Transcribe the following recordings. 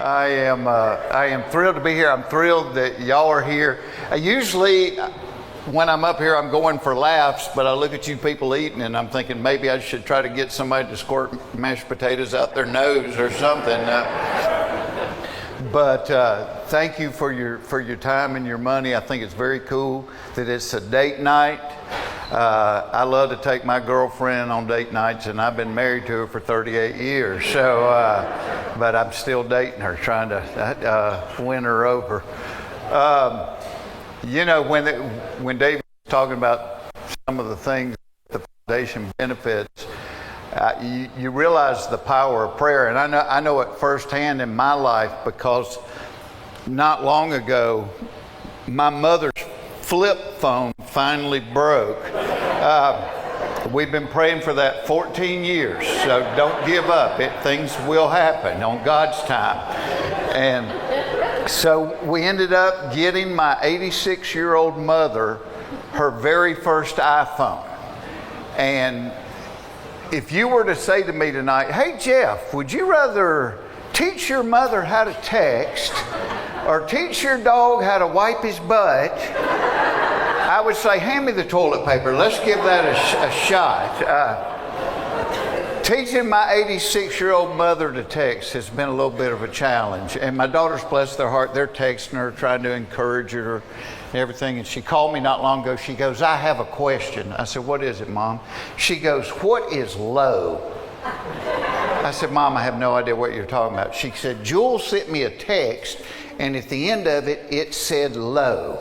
I am thrilled to be here. I'm thrilled that y'all are here. Usually, when I'm up here, I'm going for laughs, but I look at you people eating, and I'm thinking maybe I should try to get somebody to squirt mashed potatoes out their nose or something. But thank you for your time and your money. I think it's very cool that it's a date night. I love to take my girlfriend on date nights, and I've been married to her for 38 years. So, but I'm still dating her, trying to win her over. You know, when David was talking about some of the things the foundation benefits, you realize the power of prayer, and I know it firsthand in my life because not long ago, my mother's flip phone finally broke. We've been praying for that 14 years, so don't give up. Things will happen on God's time. And so we ended up getting my 86-year-old mother her very first iPhone. And if you were to say to me tonight, hey Jeff, would you rather teach your mother how to text or teach your dog how to wipe his butt? I would say, hand me the toilet paper. Let's give that a shot. Teaching my 86-year-old mother to text has been a little bit of a challenge. And my daughters, bless their heart, they're texting her, trying to encourage her and everything. And she called me not long ago. She goes, I have a question. I said, what is it, Mom? She goes, what is low? I said, Mom, I have no idea what you're talking about. She said, Jewel sent me a text, and at the end of it, it said low.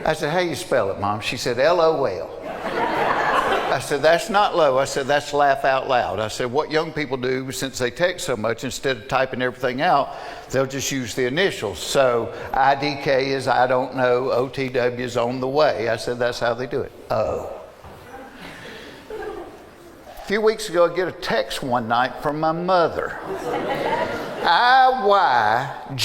I said, how you spell it, Mom? She said, LOL. I said, that's not low. I said, that's laugh out loud. I said, what young people do, since they text so much, instead of typing everything out, they'll just use the initials. So IDK is I don't know, OTW is on the way. I said, that's how they do it. Oh. A few weeks ago, I get a text one night from my mother. IYGTTGSINSK.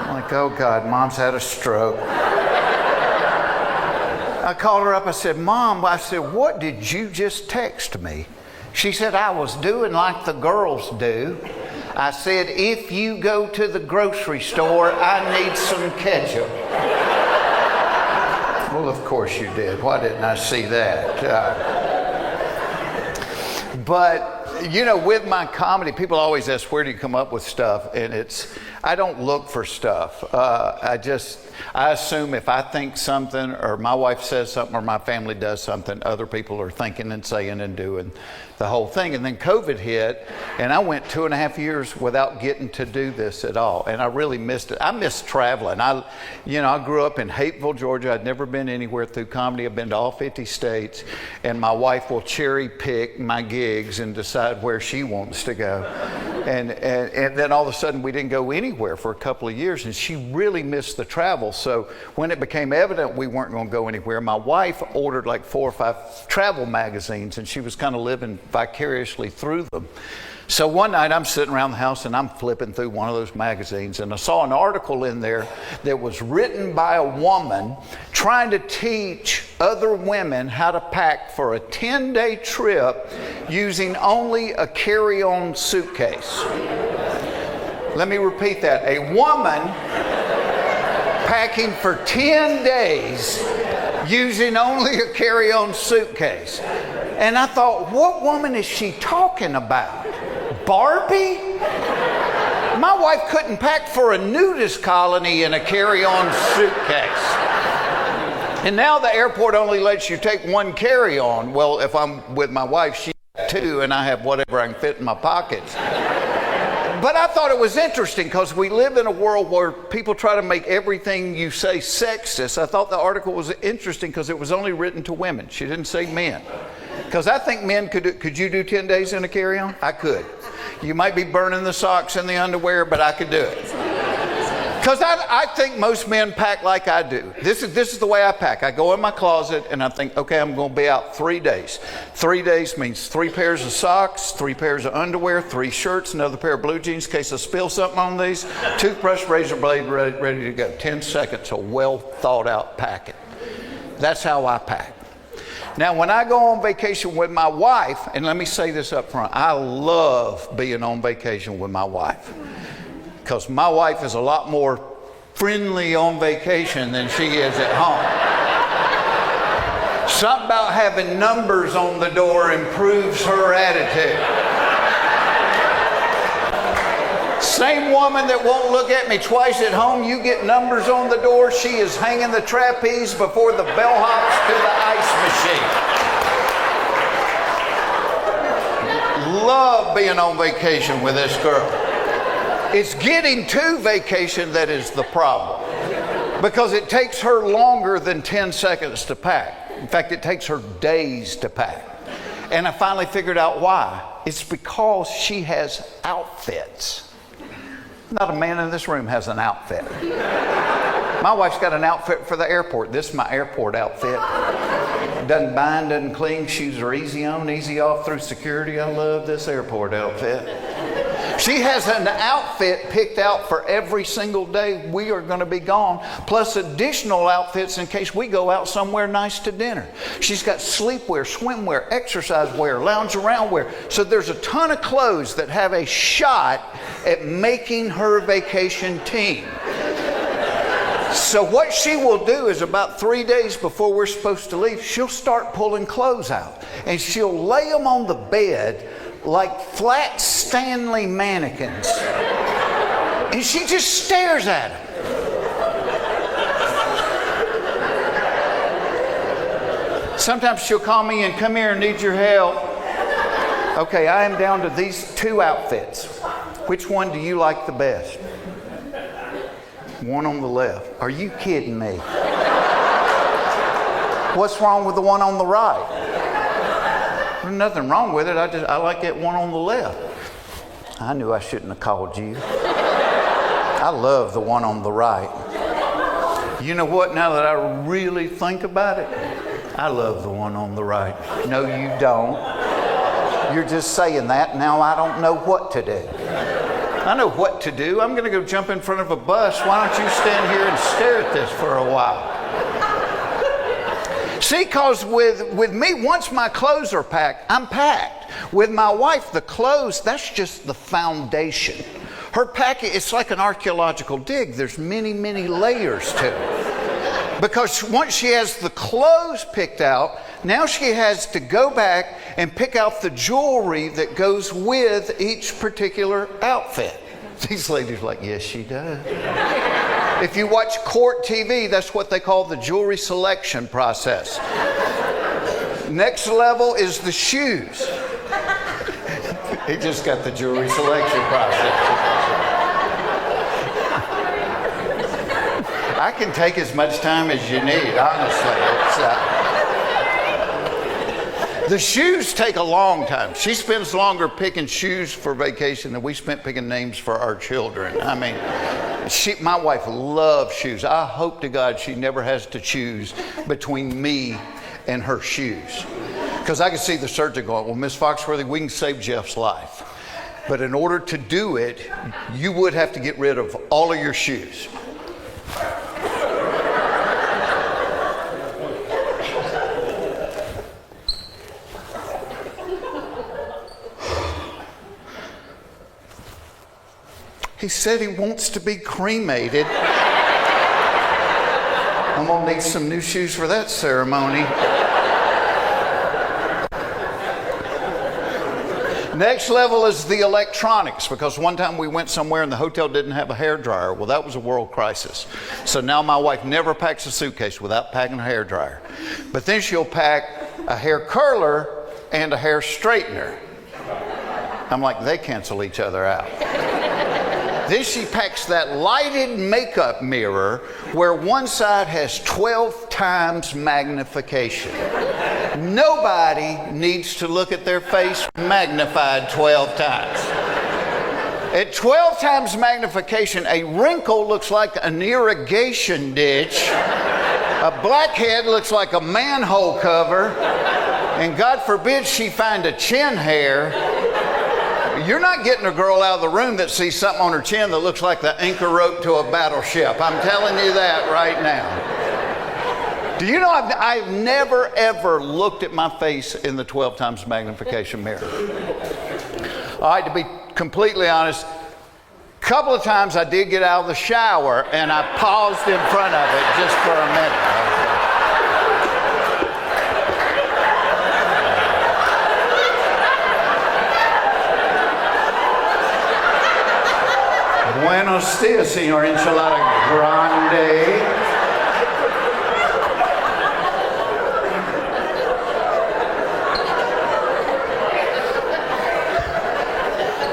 I'm like, oh God, Mom's had a stroke. I called her up. I said, Mom, what did you just text me? She said, I was doing like the girls do. I said, if you go to the grocery store, I need some ketchup. Well, of course you did. Why didn't I see that? But, you know, with my comedy, people always ask, where do you come up with stuff? And I don't look for stuff. I assume if I think something, or my wife says something, or my family does something, other people are thinking and saying and doing the whole thing. And then COVID hit, and I went 2.5 years without getting to do this at all. And I really missed it. I missed traveling. I grew up in Hapeville, Georgia. I'd never been anywhere through comedy. I've been to all 50 states. And my wife will cherry pick my gigs and decide where she wants to go. And then all of a sudden we didn't go anywhere for a couple of years, and she really missed the travel. So when it became evident we weren't going to go anywhere, my wife ordered like 4 or 5 travel magazines, and she was kind of living vicariously through them. So one night I'm sitting around the house and I'm flipping through one of those magazines, and I saw an article in there that was written by a woman trying to teach other women how to pack for a 10-day trip using only a carry-on suitcase. Let me repeat that. A woman packing for 10 days using only a carry-on suitcase. And I thought, what woman is she talking about? Barbie? My wife couldn't pack for a nudist colony in a carry-on suitcase. And now the airport only lets you take one carry-on. Well, if I'm with my wife, she has 2, and I have whatever I can fit in my pockets. But I thought it was interesting because we live in a world where people try to make everything you say sexist. I thought the article was interesting because it was only written to women. She didn't say men. Because I think men could you do 10 days in a carry-on? I could. You might be burning the socks and the underwear, but I could do it. Because I think most men pack like I do. This is the way I pack. I go in my closet and I think, okay, I'm going to be out 3 days. 3 days means 3 pairs of socks, 3 pairs of underwear, 3 shirts, another pair of blue jeans in case I spill something on these, toothbrush, razor blade, ready to go. 10 seconds of well thought out packing. That's how I pack. Now, when I go on vacation with my wife, and let me say this up front, I love being on vacation with my wife because my wife is a lot more friendly on vacation than she is at home. Something about having numbers on the door improves her attitude. Same woman that won't look at me twice at home, you get numbers on the door, she is hanging the trapeze before the bellhops to the ice machine. Love being on vacation with this girl. It's getting to vacation that is the problem, because it takes her longer than 10 seconds to pack. In fact, it takes her days to pack. And I finally figured out why. It's because she has outfits. Not a man in this room has an outfit. My wife's got an outfit for the airport. This is my airport outfit. Doesn't bind, doesn't cling. Shoes are easy on, easy off through security. I love this airport outfit. She has an outfit picked out for every single day we are going to be gone, plus additional outfits in case we go out somewhere nice to dinner. She's got sleepwear, swimwear, exercise wear, lounge around wear. So there's a ton of clothes that have a shot at making her vacation team. So what she will do is about 3 days before we're supposed to leave, she'll start pulling clothes out. And she'll lay them on the bed like flat Stanley mannequins. And she just stares at them. Sometimes she'll call me and come here and need your help. Okay, I am down to these 2 outfits. Which one do you like the best? One on the left. Are you kidding me? What's wrong with the one on the right? There's nothing wrong with it. I like that one on the left. I knew I shouldn't have called you. I love the one on the right. You know what? Now that I really think about it, I love the one on the right. No, you don't. You're just saying that. Now I don't know what to do. I know what to do. I'm going to go jump in front of a bus. Why don't you stand here and stare at this for a while? See, because with me, once my clothes are packed, I'm packed. With my wife, the clothes, that's just the foundation. Her packet, it's like an archaeological dig. There's many, many layers to it. Because once she has the clothes picked out, now she has to go back and pick out the jewelry that goes with each particular outfit. These ladies are like, yes, she does. If you watch court TV, that's what they call the jewelry selection process. Next level is the shoes. He just got the jewelry selection process. I can take as much time as you need, honestly. The shoes take a long time. She spends longer picking shoes for vacation than we spent picking names for our children. I mean, my wife loves shoes. I hope to God she never has to choose between me and her shoes. Because I can see the surgeon going, well, Miss Foxworthy, we can save Jeff's life. But in order to do it, you would have to get rid of all of your shoes. He said he wants to be cremated. I'm going to need some new shoes for that ceremony. Next level is the electronics, because one time we went somewhere and the hotel didn't have a hairdryer. Well, that was a world crisis. So now my wife never packs a suitcase without packing a hairdryer. But then she'll pack a hair curler and a hair straightener. I'm like, they cancel each other out. Then she packs that lighted makeup mirror where one side has 12 times magnification. Nobody needs to look at their face magnified 12 times. At 12 times magnification, a wrinkle looks like an irrigation ditch. A blackhead looks like a manhole cover. And God forbid she find a chin hair. You're not getting a girl out of the room that sees something on her chin that looks like the anchor rope to a battleship. I'm telling you that right now. Do you know I've never, ever looked at my face in the 12 times magnification mirror? All right, to be completely honest, a couple of times I did get out of the shower and I paused in front of it just for a minute. Buenos dias, señor enchilada grande.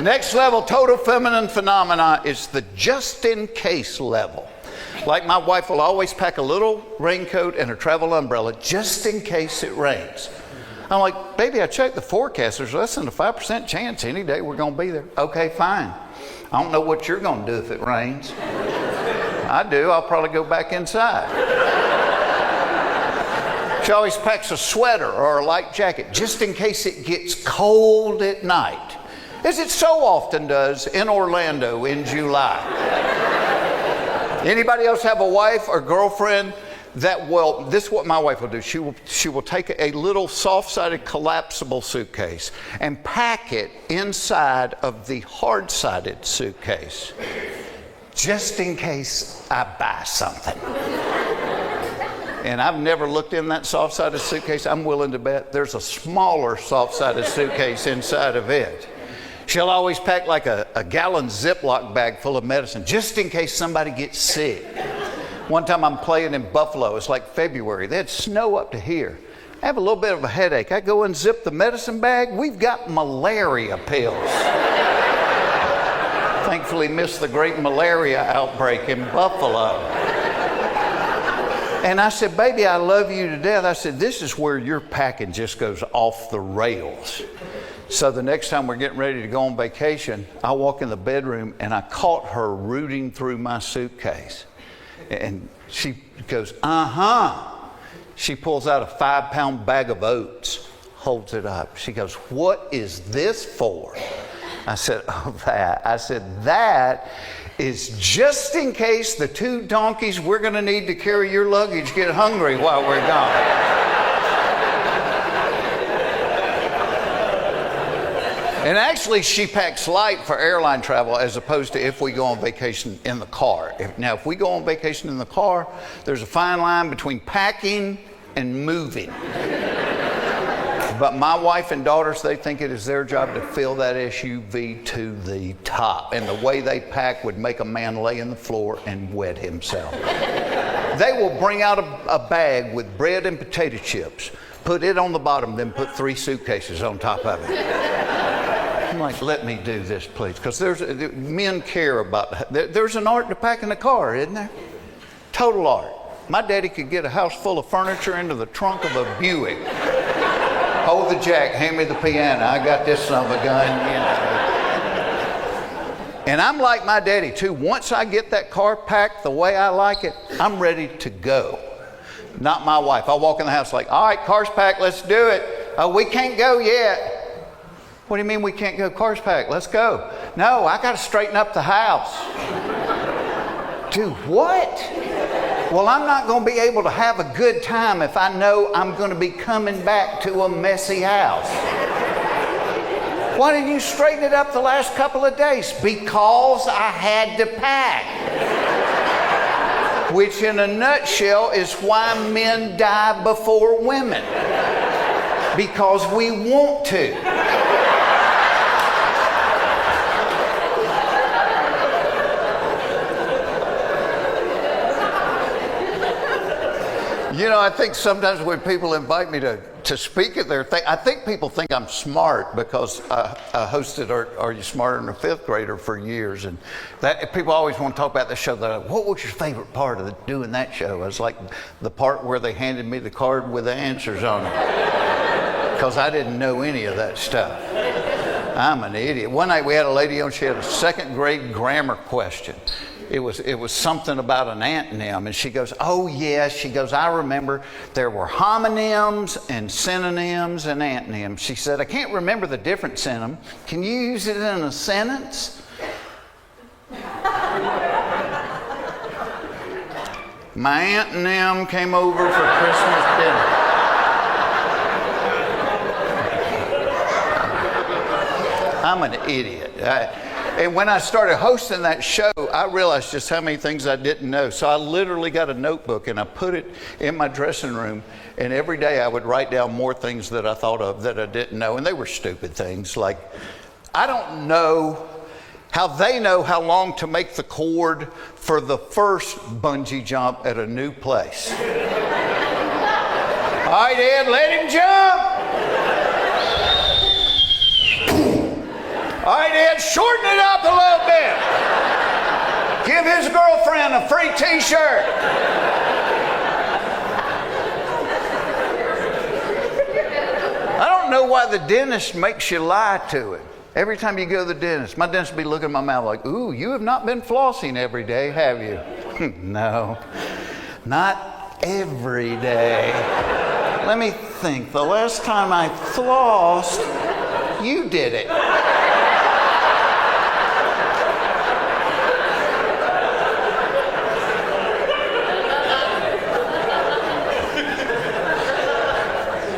Next level total feminine phenomena is the just-in-case level. Like my wife will always pack a little raincoat and a travel umbrella just in case it rains. I'm like, baby, I checked the forecast. There's less than a 5% chance any day we're going to be there. Okay, fine. I don't know what you're going to do if it rains. I do. I'll probably go back inside. She always packs a sweater or a light jacket just in case it gets cold at night, as it so often does in Orlando in July. Anybody else have a wife or girlfriend that will, this is what my wife will do. She will take a little soft-sided collapsible suitcase and pack it inside of the hard-sided suitcase, just in case I buy something. And I've never looked in that soft-sided suitcase. I'm willing to bet there's a smaller soft-sided suitcase inside of it. She'll always pack like a gallon Ziploc bag full of medicine, just in case somebody gets sick. One time I'm playing in Buffalo. It's like February. They had snow up to here. I have a little bit of a headache. I go and zip the medicine bag. We've got malaria pills. Thankfully missed the great malaria outbreak in Buffalo. And I said, baby, I love you to death. I said, this is where your packing just goes off the rails. So the next time we're getting ready to go on vacation, I walk in the bedroom and I caught her rooting through my suitcase. And she goes, She pulls out a 5-pound bag of oats, holds it up. She goes, what is this for? I said, oh, that. I said, that is just in case the 2 donkeys we're going to need to carry your luggage get hungry while we're gone. And actually, she packs light for airline travel as opposed to if we go on vacation in the car. If we go on vacation in the car, there's a fine line between packing and moving. But my wife and daughters, they think it is their job to fill that SUV to the top. And the way they pack would make a man lay on the floor and wet himself. They will bring out a bag with bread and potato chips, put it on the bottom, then put 3 suitcases on top of it. I'm like, let me do this, please. Because men care about, there's an art to packing a car, isn't there? Total art. My daddy could get a house full of furniture into the trunk of a Buick. Hold the jack, hand me the piano. I got this son of a gun, you know. And I'm like my daddy, too. Once I get that car packed the way I like it, I'm ready to go. Not my wife. I walk in the house like, all right, car's packed, let's do it. Oh, we can't go yet. What do you mean we can't go? Car's packed, let's go. No, I got to straighten up the house. Do what? Well, I'm not going to be able to have a good time if I know I'm going to be coming back to a messy house. Why didn't you straighten it up the last couple of days? Because I had to pack. Which in a nutshell is why men die before women. Because we want to. You know, I think sometimes when people invite me to speak at their thing, I think people think I'm smart because I hosted Are You Smarter Than a Fifth Grader for years. And that people always want to talk about the show. They're like, what was your favorite part of doing that show? It was like the part where they handed me the card with the answers on it. Because I didn't know any of that stuff. I'm an idiot. One night we had a lady on, she had a 2nd grade grammar question. It was something about an antonym, and she goes, oh yes, she goes, I remember there were homonyms and synonyms and antonyms. She said, I can't remember the difference in them. Can you use it in a sentence? My aunt and them came over for Christmas dinner. I'm an idiot. And when I started hosting that show, I realized just how many things I didn't know. So I literally got a notebook and I put it in my dressing room. And every day I would write down more things that I thought of that I didn't know. And they were stupid things like, I don't know how they know how long to make the cord for the first bungee jump at a new place. All right, Ed, let him jump. All right, Ed, shorten it up a little bit. Give his girlfriend a free t-shirt. I don't know why the dentist makes you lie to him. Every time you go to the dentist, my dentist will be looking at my mouth like, ooh, you have not been flossing every day, have you? No, not every day. Let me think. The last time I flossed, you did it.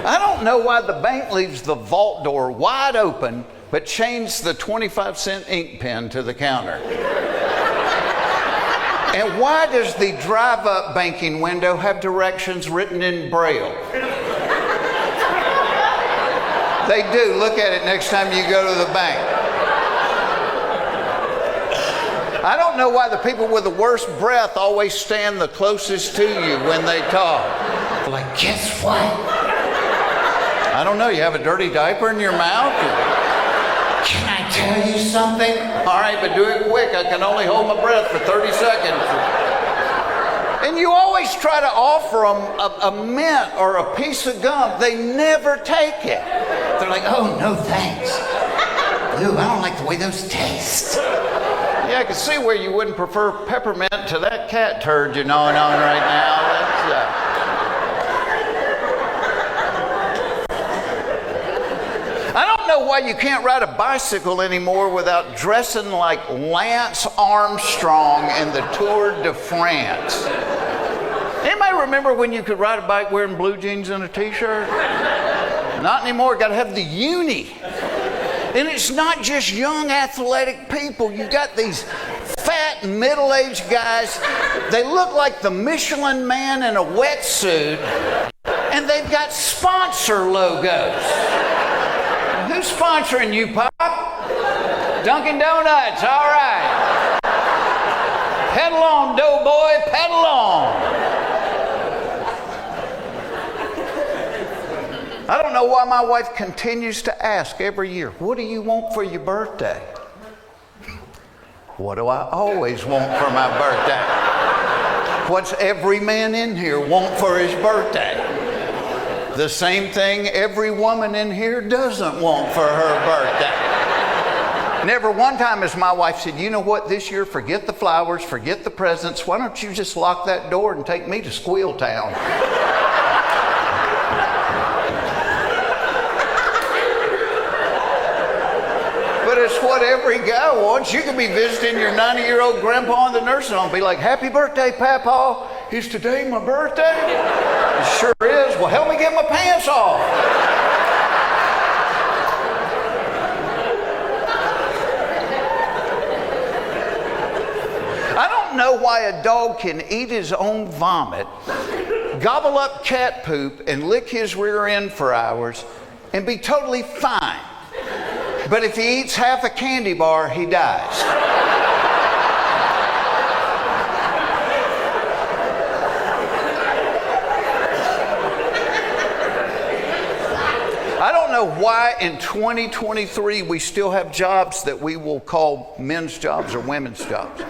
I don't know why the bank leaves the vault door wide open but chains the 25-cent ink pen to the counter. And why does the drive-up banking window have directions written in Braille? They do. Look at it next time you go to the bank. I don't know why the people with the worst breath always stand the closest to you when they talk. Like, guess what? I don't know. You have a dirty diaper in your mouth? Can I tell you something? All right, but do it quick. I can only hold my breath for 30 seconds. And you always try to offer them a mint or a piece of gum. They never take it. They're like, oh, no thanks. Ooh, I don't like the way those taste. Yeah, I can see where you wouldn't prefer peppermint to that cat turd you're gnawing on right now. That's, I don't know why you can't ride a bicycle anymore without dressing like Lance Armstrong in the Tour de France. Anybody remember when you could ride a bike wearing blue jeans and a t-shirt? Not anymore. Got to have the uni. And it's not just young athletic people. You've got these fat middle-aged guys. They look like the Michelin Man in a wetsuit. And they've got sponsor logos. Who's sponsoring you, Pop? Dunkin' Donuts, all right. Pedal on, doughboy, pedal on. I don't know why my wife continues to ask every year, what do you want for your birthday? What do I always want for my birthday? What's every man in here want for his birthday? The same thing every woman in here doesn't want for her birthday. Never one time has my wife said, you know what, this year, forget the flowers, forget the presents. Why don't you just lock that door and take me to Squeal Town? But it's what every guy wants. You could be visiting your 90-year-old grandpa in the nursing home and be like, happy birthday, Papa. Is today my birthday? It sure is. Well, help me get my pants off. I don't know why a dog can eat his own vomit, gobble up cat poop, and lick his rear end for hours and be totally fine. But if he eats half a candy bar, he dies. I don't know why in 2023 we still have jobs that we will call men's jobs or women's jobs.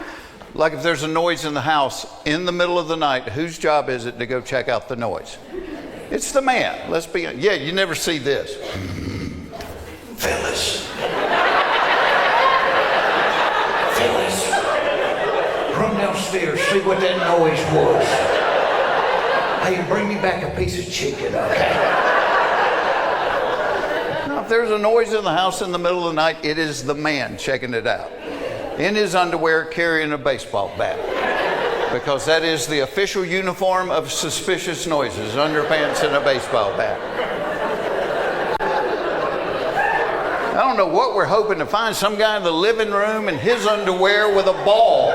Like if there's a noise in the house in the middle of the night, whose job is it to go check out the noise? It's the man. Let's be, yeah, you never see this. Phyllis. Phyllis. Run downstairs, see what that noise was. Hey, bring me back a piece of chicken, okay? If there's a noise in the house in the middle of the night, it is the man checking it out. In his underwear, carrying a baseball bat. because that is the official uniform of suspicious noises, underpants and a baseball bat. I don't know what we're hoping to find, some guy in the living room in his underwear with a ball.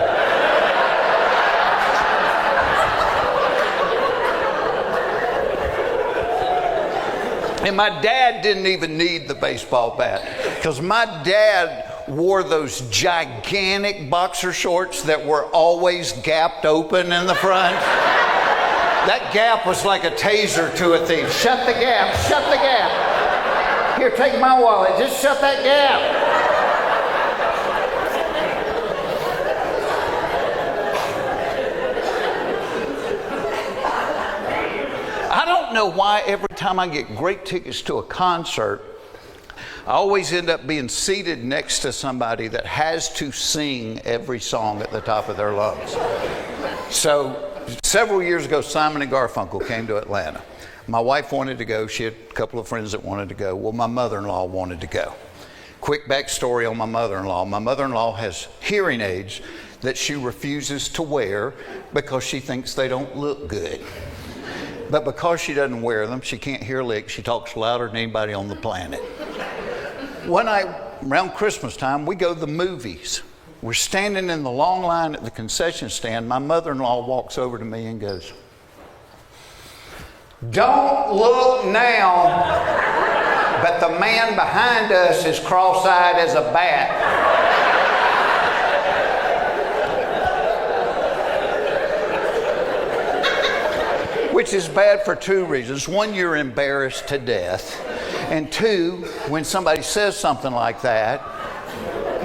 And my dad didn't even need the baseball bat, because my dad wore those gigantic boxer shorts that were always gapped open in the front. That gap was like a taser to a thief. Shut the gap, shut the gap. Here, take my wallet, just shut that gap. I don't know why every time I get great tickets to a concert, I always end up being seated next to somebody that has to sing every song at the top of their lungs. So several years ago, Simon and Garfunkel came to Atlanta. My wife wanted to go. She had a couple of friends that wanted to go. Well, my mother-in-law wanted to go. Quick backstory on my mother-in-law. My mother-in-law has hearing aids that she refuses to wear because she thinks they don't look good. But because she doesn't wear them, she can't hear a lick. She talks louder than anybody on the planet. One night, around Christmas time, we go to the movies. We're standing in the long line at the concession stand. My mother-in-law walks over to me and goes, "Don't look now, but the man behind us is cross-eyed as a bat." Which is bad for two reasons. One, you're embarrassed to death. And two, when somebody says something like that,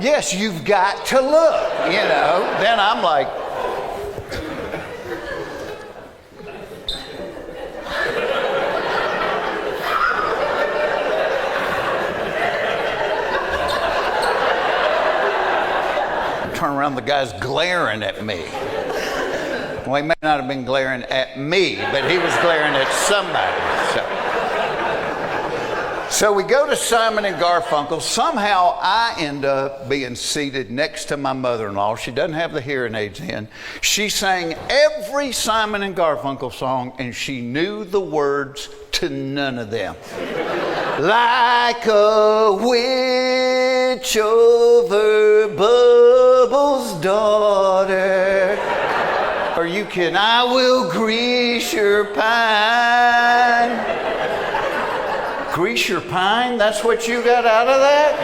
yes, you've got to look, you know. Then I'm like, turn around, the guy's glaring at me. Well, he may not have been glaring at me, but he was glaring at somebody. So we go to Simon and Garfunkel. Somehow I end up being seated next to my mother-in-law. She doesn't have the hearing aids in. She sang every Simon and Garfunkel song, and she knew the words to none of them. Like a witch over Bubbles' daughter. Or you can, I will grease your pine. Grease your pine? That's what you got out of that?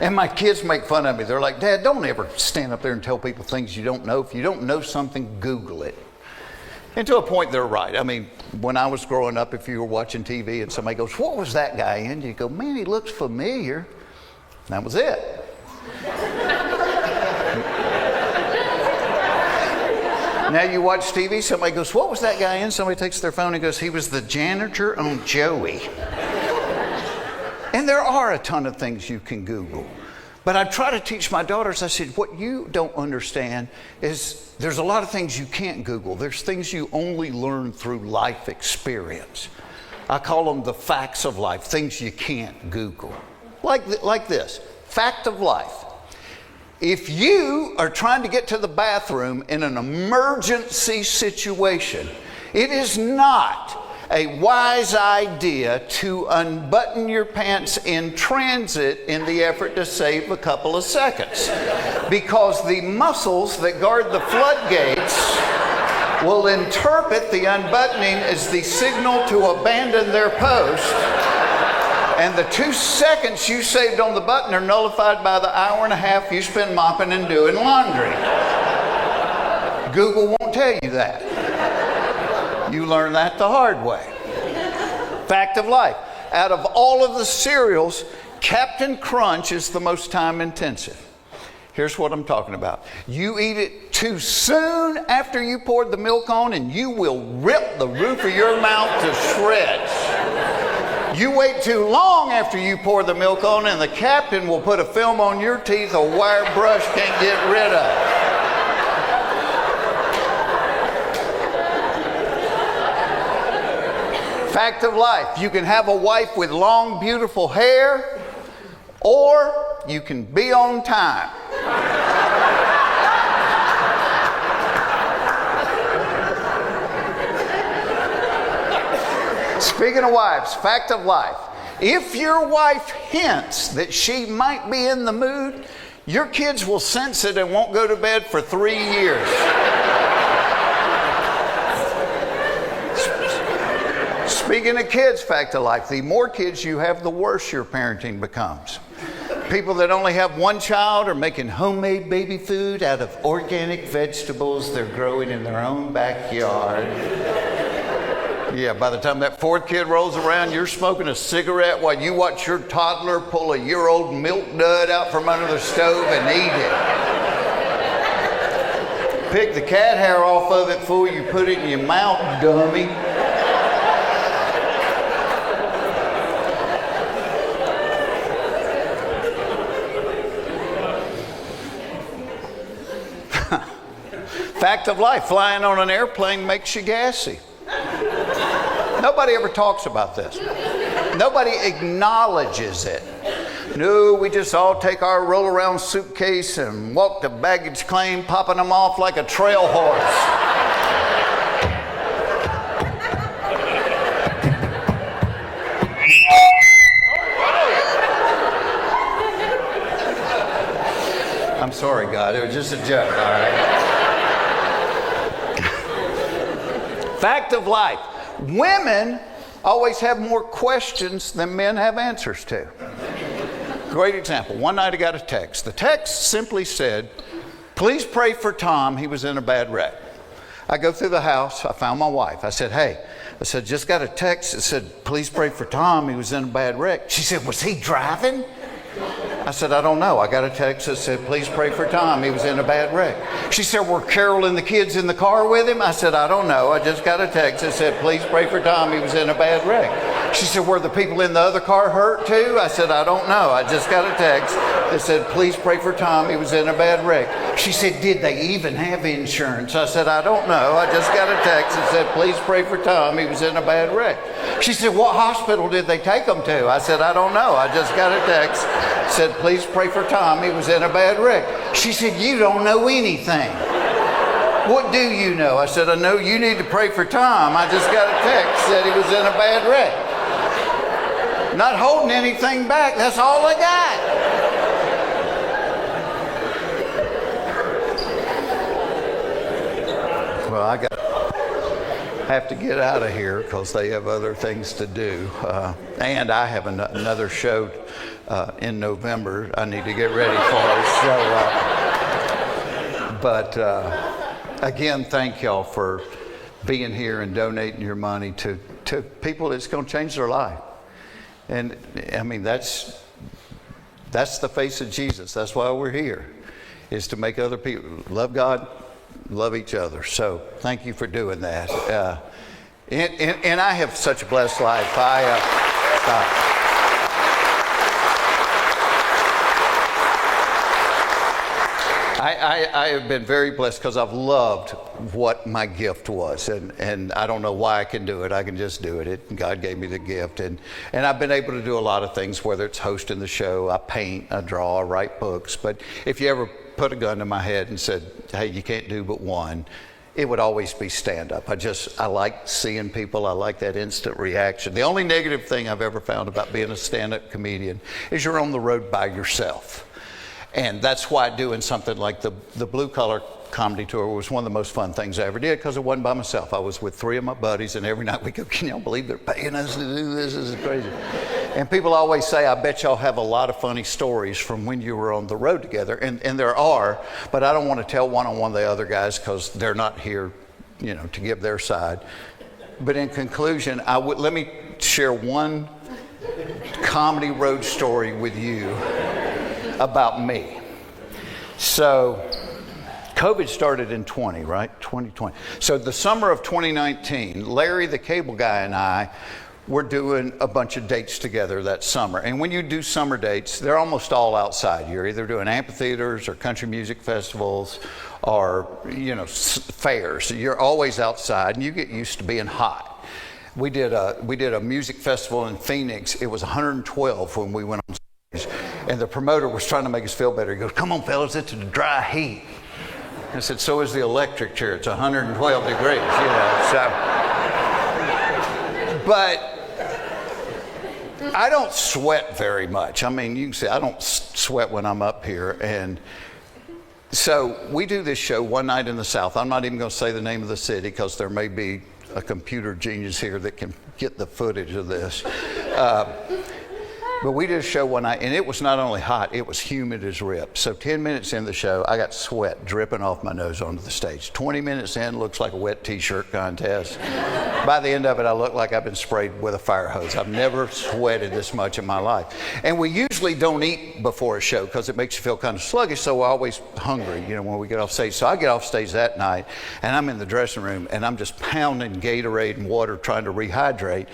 And my kids make fun of me. They're like, "Dad, don't ever stand up there and tell people things you don't know. If you don't know something, Google it." And to a point, they're right. I mean, when I was growing up, if you were watching TV and somebody goes, "What was that guy in?" You go, "Man, he looks familiar." And that was it. Now you watch TV, somebody goes, "What was that guy in?" Somebody takes their phone and goes, "He was the janitor on Joey." And there are a ton of things you can Google. But I try to teach my daughters, I said, what you don't understand is there's a lot of things you can't Google. There's things you only learn through life experience. I call them the facts of life, things you can't Google. Like this, fact of life. If you are trying to get to the bathroom in an emergency situation, it is not a wise idea to unbutton your pants in transit in the effort to save a couple of seconds. Because the muscles that guard the floodgates will interpret the unbuttoning as the signal to abandon their post. And the 2 seconds you saved on the button are nullified by the hour and a half you spend mopping and doing laundry. Google won't tell you that. You learn that the hard way. Fact of life. Out of all of the cereals, Captain Crunch is the most time intensive. Here's what I'm talking about. You eat it too soon after you poured the milk on and you will rip the roof of your mouth to shreds. You wait too long after you pour the milk on and the captain will put a film on your teeth a wire brush can't get rid of. Fact of life. You can have a wife with long, beautiful hair, or you can be on time. Speaking of wives, fact of life. If your wife hints that she might be in the mood, your kids will sense it and won't go to bed for 3 years. Speaking of kids, fact of life, the more kids you have, the worse your parenting becomes. People that only have one child are making homemade baby food out of organic vegetables they're growing in their own backyard. Yeah, by the time that fourth kid rolls around, you're smoking a cigarette while you watch your toddler pull a year-old milk dud out from under the stove and eat it. Pick the cat hair off of it before you put it in your mouth, dummy. Fact of life, flying on an airplane makes you gassy. Nobody ever talks about this. Nobody acknowledges it. No, we just all take our roll-around suitcase and walk to baggage claim, popping them off like a trail horse. I'm sorry, God. It was just a joke, all right? Fact of life. Women always have more questions than men have answers to. Great example. One night I got a text. The text simply said, please pray for Tom. He was in a bad wreck. I go through the house. I found my wife. I said, hey, just got a text that said, please pray for Tom. He was in a bad wreck. She said, was he driving? I said, I don't know. I got a text that said, please pray for Tom. He was in a bad wreck. She said, were Carol and the kids in the car with him? I said, I don't know. I just got a text that said, please pray for Tom. He was in a bad wreck. She said, were the people in the other car hurt too? I said, I don't know. I just got a text that said, please pray for Tom. He was in a bad wreck. She said, did they even have insurance? I said, I don't know. I just got a text that said, please pray for Tom. He was in a bad wreck. She said, what hospital did they take him to? I said, I don't know. I just got a text that said, please pray for Tom. He was in a bad wreck. She said, you don't know anything. What do you know? I said, I know you need to pray for Tom. I just got a text that he was in a bad wreck. Not holding anything back. That's all I got. Well, I have to get out of here because they have other things to do. And I have another show in November I need to get ready for. So, again, thank y'all for being here and donating your money to people that's going to change their life. And I mean, that's the face of Jesus. That's why we're here, is to make other people love God, love each other. So thank you for doing that. And I have such a blessed life. I have been very blessed because I've loved what my gift was, and I don't know why I can do it. I can just do it. God gave me the gift, and I've been able to do a lot of things, whether it's hosting the show, I paint, I draw, I write books. But if you ever put a gun to my head and said, hey, you can't do but one, it would always be stand-up. I like seeing people. I like that instant reaction. The only negative thing I've ever found about being a stand-up comedian is you're on the road by yourself. And that's why doing something like the Blue Collar Comedy Tour was one of the most fun things I ever did, because it wasn't by myself. I was with 3 of my buddies, and every night we go, can y'all believe they're paying us to do this? This is crazy. And people always say, I bet y'all have a lot of funny stories from when you were on the road together. And there are, but I don't want to tell one-on-one the other guys because they're not here, to give their side. But in conclusion, let me share one comedy road story with you about me. So COVID started in 2020. So the summer of 2019, Larry, the cable guy, and I were doing a bunch of dates together that summer. And when you do summer dates, they're almost all outside. You're either doing amphitheaters or country music festivals or, fairs. You're always outside, and you get used to being hot. We did a music festival in Phoenix. It was 112 when we went on stage. And the promoter was trying to make us feel better. He goes, come on, fellas, it's a dry heat. I said, so is the electric chair. It's 112 degrees, So. But I don't sweat very much. I mean, you can see I don't sweat when I'm up here. And so we do this show one night in the South. I'm not even going to say the name of the city because there may be a computer genius here that can get the footage of this. But we did a show one night, and it was not only hot, it was humid as rip. So 10 minutes in the show, I got sweat dripping off my nose onto the stage. 20 minutes in, looks like a wet t-shirt contest. By the end of it, I look like I've been sprayed with a fire hose. I've never sweated this much in my life. And we usually don't eat before a show because it makes you feel kind of sluggish, so we're always hungry, when we get off stage. So I get off stage that night, and I'm in the dressing room, and I'm just pounding Gatorade and water trying to rehydrate.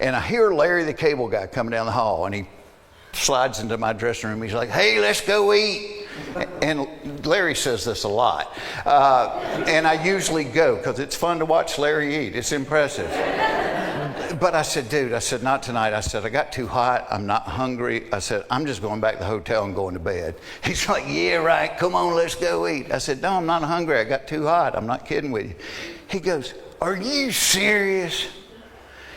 And I hear Larry the cable guy coming down the hall, and he slides into my dressing room. He's like, "Hey, let's go eat." And Larry says this a lot. And I usually go because it's fun to watch Larry eat. It's impressive. But I said, "Dude," I said, "not tonight." I said, "I got too hot. I'm not hungry." I said, "I'm just going back to the hotel and going to bed." He's like, "Yeah, right. Come on, let's go eat." I said, "No, I'm not hungry. I got too hot. I'm not kidding with you." He goes, "Are you serious?"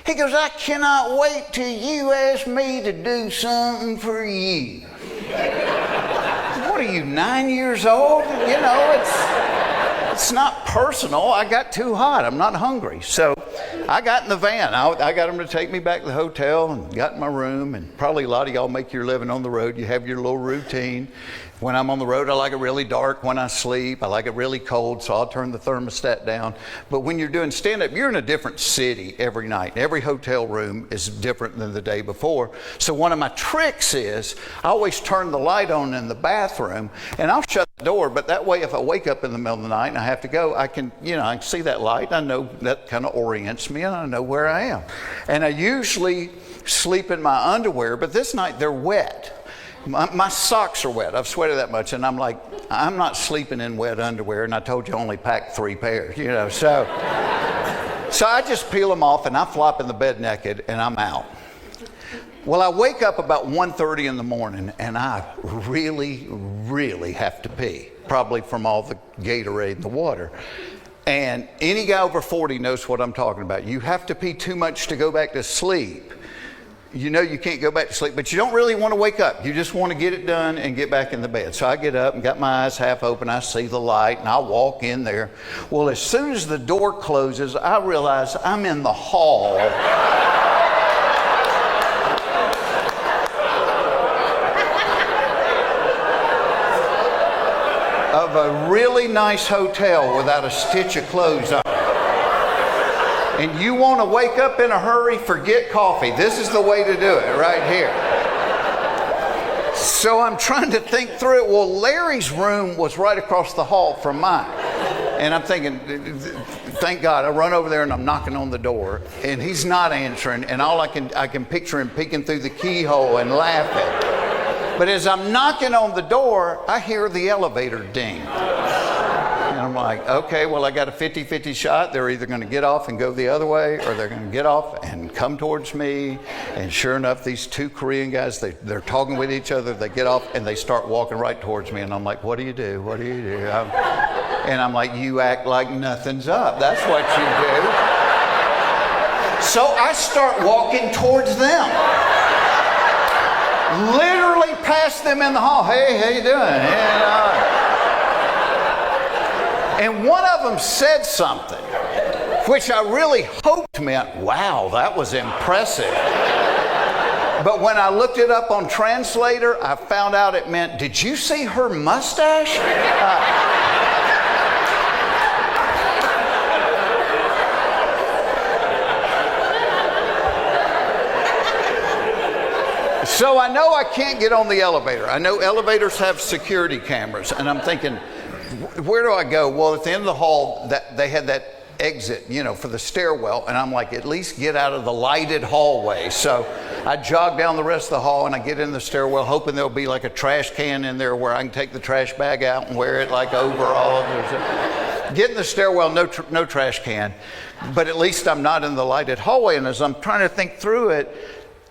He goes, "I cannot wait till you ask me to do something for you." What are you, 9 years old? It's not personal. I got too hot. I'm not hungry. So I got in the van. I got him to take me back to the hotel and got in my room. And probably a lot of y'all make your living on the road. You have your little routine. When I'm on the road, I like it really dark when I sleep. I like it really cold, so I'll turn the thermostat down. But when you're doing stand-up, you're in a different city every night. Every hotel room is different than the day before. So one of my tricks is I always turn the light on in the bathroom, and I'll shut the door. But that way, if I wake up in the middle of the night and I have to go, I can see that light. I know that kind of orients me, and I know where I am. And I usually sleep in my underwear, but this night they're wet. My socks are wet. I've sweated that much, and I'm like, I'm not sleeping in wet underwear, and I told you I only packed 3 pairs, So I just peel them off, and I flop in the bed naked, and I'm out. Well, I wake up about 1:30 in the morning, and I really, really have to pee, probably from all the Gatorade and the water. And any guy over 40 knows what I'm talking about. You have to pee too much to go back to sleep. You can't go back to sleep, but you don't really want to wake up. You just want to get it done and get back in the bed. So I get up and got my eyes half open. I see the light, and I walk in there. Well, as soon as the door closes, I realize I'm in the hall of a really nice hotel without a stitch of clothes on. And you want to wake up in a hurry, forget coffee. This is the way to do it right here. So I'm trying to think through it. Well, Larry's room was right across the hall from mine. And I'm thinking, thank God, I run over there and I'm knocking on the door. And he's not answering. And I can picture him peeking through the keyhole and laughing. But as I'm knocking on the door, I hear the elevator ding. And I'm like, okay, well, I got a 50-50 shot. They're either going to get off and go the other way, or they're going to get off and come towards me. And sure enough, these 2 Korean guys, they're talking with each other. They get off and they start walking right towards me. And I'm like, what do you do? What do you do? And I'm like, you act like nothing's up. That's what you do. So I start walking towards them. Literally past them in the hall. Hey, how you doing? And one of them said something, which I really hoped meant, wow, that was impressive. But when I looked it up on Translator, I found out it meant, did you see her mustache? So I know I can't get on the elevator. I know elevators have security cameras, and I'm thinking, where do I go? Well, at the end of the hall, they had that exit, for the stairwell, and I'm like, at least get out of the lighted hallway. So I jog down the rest of the hall, and I get in the stairwell, hoping there'll be like a trash can in there where I can take the trash bag out and wear it like overall. Get in the stairwell, no trash can, but at least I'm not in the lighted hallway. And as I'm trying to think through it,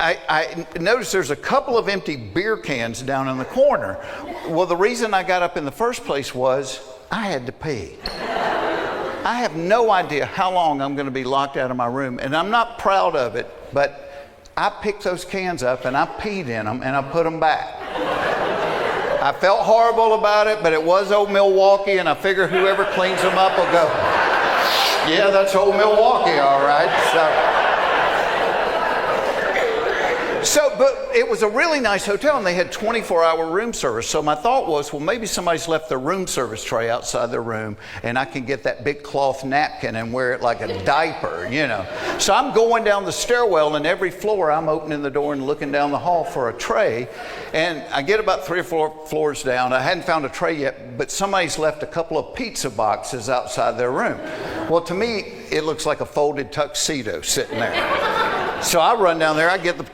I noticed there's a couple of empty beer cans down in the corner. Well, the reason I got up in the first place was I had to pee. I have no idea how long I'm going to be locked out of my room, and I'm not proud of it, but I picked those cans up and I peed in them and I put them back. I felt horrible about it, but it was old Milwaukee, and I figure whoever cleans them up will go, yeah, that's old Milwaukee, all right. But it was a really nice hotel, and they had 24-hour room service. So my thought was, well, maybe somebody's left their room service tray outside their room, and I can get that big cloth napkin and wear it like a diaper, you know. So I'm going down the stairwell, and every floor I'm opening the door and looking down the hall for a tray. And I get about 3 or 4 floors down. I hadn't found a tray yet, but somebody's left a couple of pizza boxes outside their room. Well, to me, it looks like a folded tuxedo sitting there. So I run down there, I get the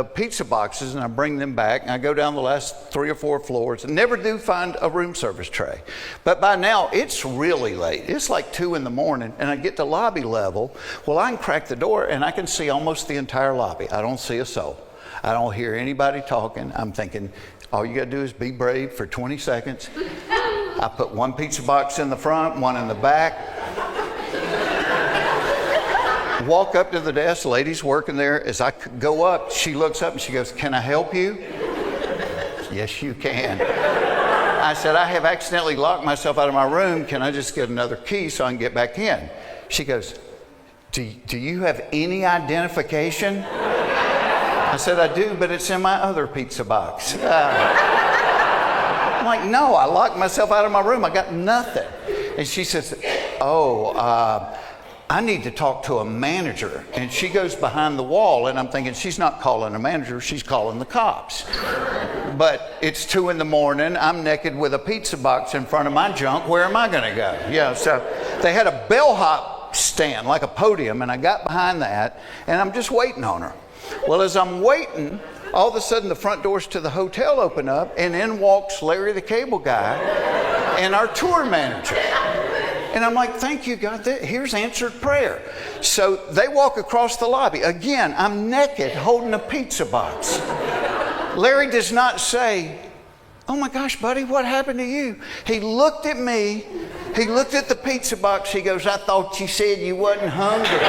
pizza boxes, and I bring them back, and I go down the last 3 or 4 floors, and never do find a room service tray. But by now, it's really late. It's like 2 in the morning, and I get to lobby level. Well, I can crack the door, and I can see almost the entire lobby. I don't see a soul. I don't hear anybody talking. I'm thinking, all you got to do is be brave for 20 seconds. I put 1 pizza box in the front, 1 in the back. Walk up to the desk, the lady's working there. As I go up, she looks up and she goes, "Can I help you?" "Yes, you can." I said, "I have accidentally locked myself out of my room. Can I just get another key so I can get back in?" She goes, do you have any identification?" I said, "I do, but it's in my other pizza box." I'm like, "No, I locked myself out of my room. I got nothing." And she says, I need to talk to a manager." And she goes behind the wall, and I'm thinking, she's not calling a manager, she's calling the cops. But it's 2 in the morning, I'm naked with a pizza box in front of my junk, where am I gonna go? Yeah, so they had a bellhop stand, like a podium, and I got behind that, and I'm just waiting on her. Well, as I'm waiting, all of a sudden the front doors to the hotel open up, and in walks Larry the Cable Guy and our tour manager. And I'm like, "Thank you, God, here's answered prayer." So they walk across the lobby. Again, I'm naked holding a pizza box. Larry does not say, "Oh my gosh, buddy, what happened to you?" He looked at me, he looked at the pizza box, he goes, "I thought you said you wasn't hungry."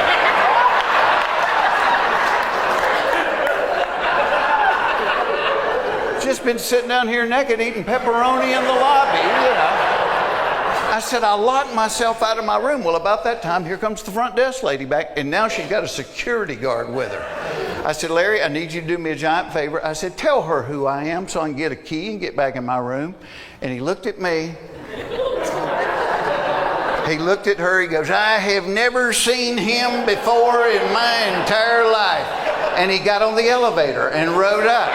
Just been sitting down here naked eating pepperoni in the lobby, you know. I said, "I locked myself out of my room." Well, about that time, here comes the front desk lady back, and now she's got a security guard with her. I said, "Larry, I need you to do me a giant favor." I said, "Tell her who I am so I can get a key and get back in my room." And he looked at me. He looked at her. He goes, "I have never seen him before in my entire life." And he got on the elevator and rode up.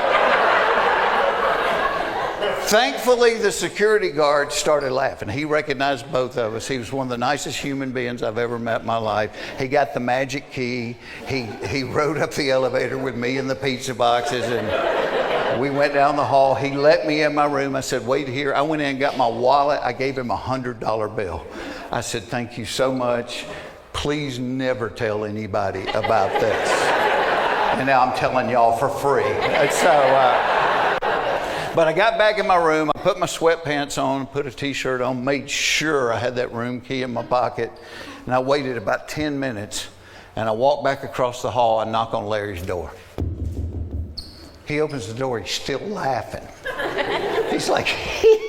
Thankfully, the security guard started laughing. He recognized both of us. He was one of the nicest human beings I've ever met in my life. He got the magic key. He rode up the elevator with me and the pizza boxes, and we went down the hall. He let me in my room. I said, "Wait here." I went in and got my wallet. I gave him a $100 bill. I said, "Thank you so much. Please never tell anybody about this." And now I'm telling y'all for free. But I got back in my room, I put my sweatpants on, put a t-shirt on, made sure I had that room key in my pocket, and I waited about 10 minutes, and I walked back across the hall and knock on Larry's door. He opens the door, he's still laughing. He's like, he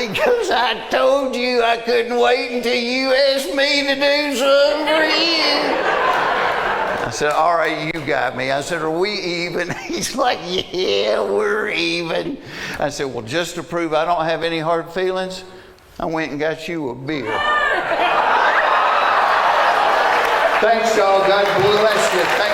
goes, "I told you I couldn't wait until you asked me to do something for you." I said, "All right, you got me." I said, "Are we even?" He's like, "Yeah, we're even." I said, "Well, just to prove I don't have any hard feelings, I went and got you a beer." Thanks, y'all. God bless you. Thank